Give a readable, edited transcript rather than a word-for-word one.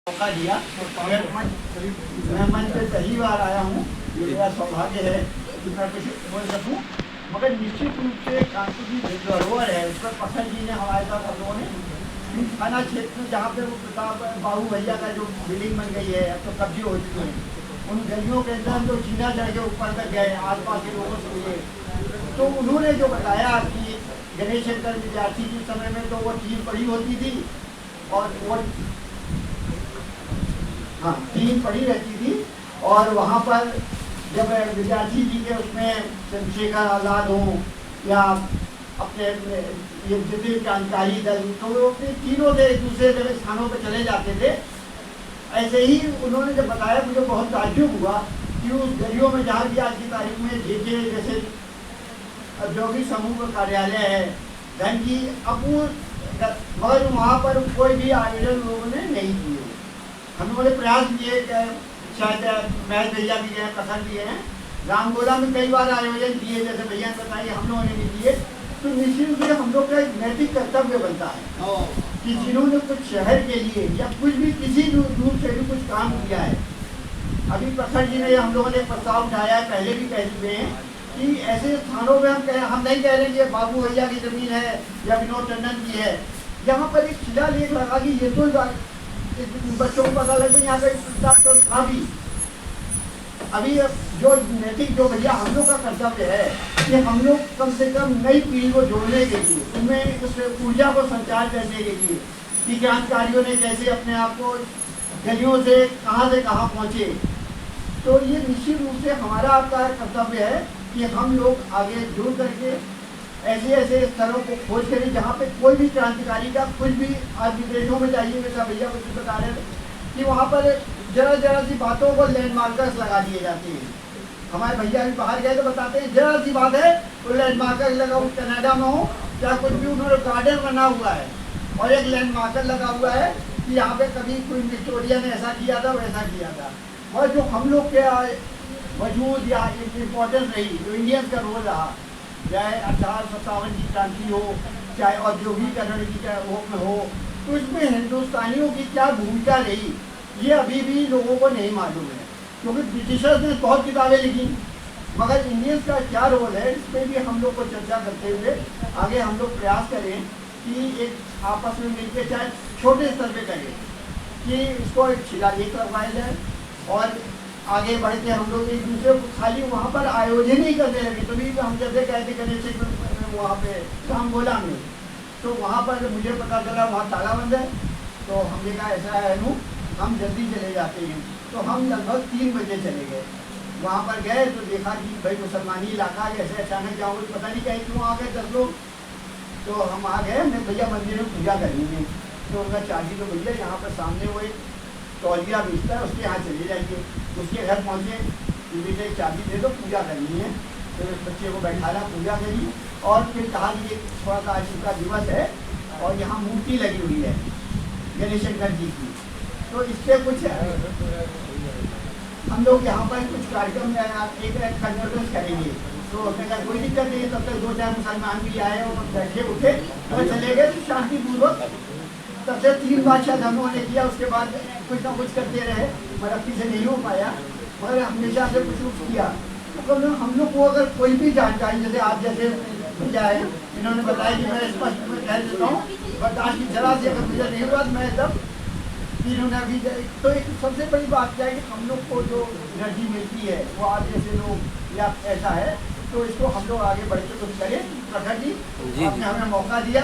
मौका दिया। मैं मंच पे पहली बार आया हूँ, ये मेरा सौभाग्य है कि मैं कुछ बोल सकूँ। मगर निश्चित रूप से कानपुर की जो धरोहर है उस पर पसंद जी ने हमारे साथ हम लोगों ने थाना क्षेत्र जहाँ पे वो प्रताप बाबू भैया का जो बिल्डिंग बन गई है, अब तो कब्जे हो चुके हैं, उन गलियों के अंदर जो जीना चढ़ के ऊपर तक गए आस पास के लोगों से हुए, तो उन्होंने जो बताया कि गणेश शंकर विद्यार्थी के समय में तो वो टीम पड़ी होती थी और वो हाँ टीम पड़ी रहती थी, और वहाँ पर जब विद्यार्थी जी के उसमें चंद्रशेखर आज़ाद हों या अपने ये जितने क्रांतिकारी दल, तो वो अपने तीनों से एक दूसरे जगह स्थानों पर चले जाते थे। ऐसे ही उन्होंने जब बताया मुझे बहुत ताज्जुब हुआ कि उस गलियों में जहाँ भी आज की तारीख में जेके जैसे औद्योगिक समूह का कार्यालय है धन की, अब वो मगर वहाँ पर कोई भी आयोजन लोगों ने नहीं किए। हम लोगों ने प्रयास किए, शायद महज भैया भी गए, कथन भी हैं, रामगोला में कई बार आयोजन किए, जैसे भैया ने बताइए हम लोगों ने भी किए। तो निश्चित रूप से हम लोग का एक नैतिक कर्तव्य बनता है कि जिन्होंने कुछ शहर के लिए या कुछ भी किसी दूर से भी कुछ काम किया है। अभी प्रखर जी ने हम लोगों ने प्रस्ताव उठाया है, पहले भी कह चुके हैं कि ऐसे स्थानों में हम नहीं कह रहे कि बाबू भैया की जमीन है या विनोद टंडन की है, यहाँ पर एक शिलालेख लगा कि ये तो बच्चों को पता लगे यहाँ का था भी। अभी जो नैतिक जो भैया हम लोग का कर्तव्य है कि हम लोग कम से कम नई पीढ़ी को जोड़ने के लिए, उनमें उस ऊर्जा को संचार करने के लिए कि क्रांतिकारियों ने कैसे अपने आप को गलियों से कहाँ पहुँचे, तो ये निश्चित रूप से हमारा आपका कर्तव्य है कि हम लोग आगे जुड़ करके ऐसे स्थलों को खोज करें जहाँ पे कोई भी क्रांतिकारी का कुछ भी, आज विदेशों में जाइए जैसा भैया कुछ बता रहे थे कि वहाँ पर जरा सी बातों को लैंड मार्कर्स लगा दिए जाते हैं। हमारे भैया भी बाहर गए तो बताते हैं जरा सी बात है वो लैंड मार्कर लगा, वो कनाडा में हो या कुछ भी, उन्होंने गार्डन बना हुआ है और एक लैंड मार्कर लगा हुआ है कि यहाँ पे कभी क्वीन विक्टोरिया ने ऐसा किया था वैसा किया था। और जो हम लोग के वजूद या इम्पोर्टेंस रही, जो इंडियंस का रोल रहा, चाहे 1857 की क्रांति हो, चाहे औद्योगिकरण की हो, तो इसमें हिंदुस्तानियों की क्या भूमिका रही ये अभी भी लोगों को नहीं मालूम है, क्योंकि ब्रिटिशर्स ने बहुत किताबें लिखी, मगर इंडियंस का क्या रोल है इस पर भी हम लोग को चर्चा करते हुए आगे हम लोग प्रयास करें कि एक आपस में मिलकर चाहे छोटे स्तर पे करें कि इसको एक शिलालेख लगवाया जाए और आगे बढ़ के हम लोग एक दूसरे को खाली वहाँ पर आयोजन ही करने लगे। तभी तो हम जैसे गए थे गणेश वहाँ पे रामगोला में, तो वहाँ पर मुझे पता चला वहाँ ताला बंद है, तो हमने कहा ऐसा है नू हम जल्दी चले जाते हैं, तो हम लगभग 3 बजे चले गए। वहाँ पर गए तो देखा कि भाई मुसलमानी इलाका जैसे अचानक जाओगे पता नहीं कहीं क्यों आ गए 10 लोग, तो हम आ गए, हमने भैया मंदिर में पूजा करनी है, तो उनका चाची तो भैया यहाँ पर सामने वो एक तौलिया बेचता है उसके यहाँ चले जाइए। उसके घर पहुँचे, बेटे चाबी दे दो पूजा करनी है, तो उस बच्चे को बैठाना, पूजा करी और फिर कहा कि थोड़ा सा आज का दिवस है और यहाँ मूर्ति लगी हुई है गणेश शंकर जी की, तो इससे कुछ हम लोग यहाँ पर कुछ कार्यक्रम एक कन्वर्जेंस करेंगे। तो उसने कहा कोई दिक्कत नहीं, तब तक 2-4 मुसलमान भी आए और बैठे उठे और चले गए शांतिपूर्वक। तब से 3 बार शायद हम लोगों ने किया, उसके बाद कुछ ना कुछ करते रहे, मरफ्ती से नहीं हो पाया, मगर हमेशा से कुछ किया। तो हम लोग को अगर कोई भी जानकारी, जैसे आप जैसे भैया है इन्होंने बताया कि मैं स्पष्ट में कह देता हूँ, बर्दाश्त की जरा से अगर मुझे नहीं हुआ मैं तब इन्होंने अभी, तो एक सबसे बड़ी बात क्या है कि हम लोग को जो एनर्जी मिलती है वो आप जैसे लोग या ऐसा है, तो इसको हम लोग आगे बढ़ के कुछ करें। प्रखर जी आपने हमें मौका दिया।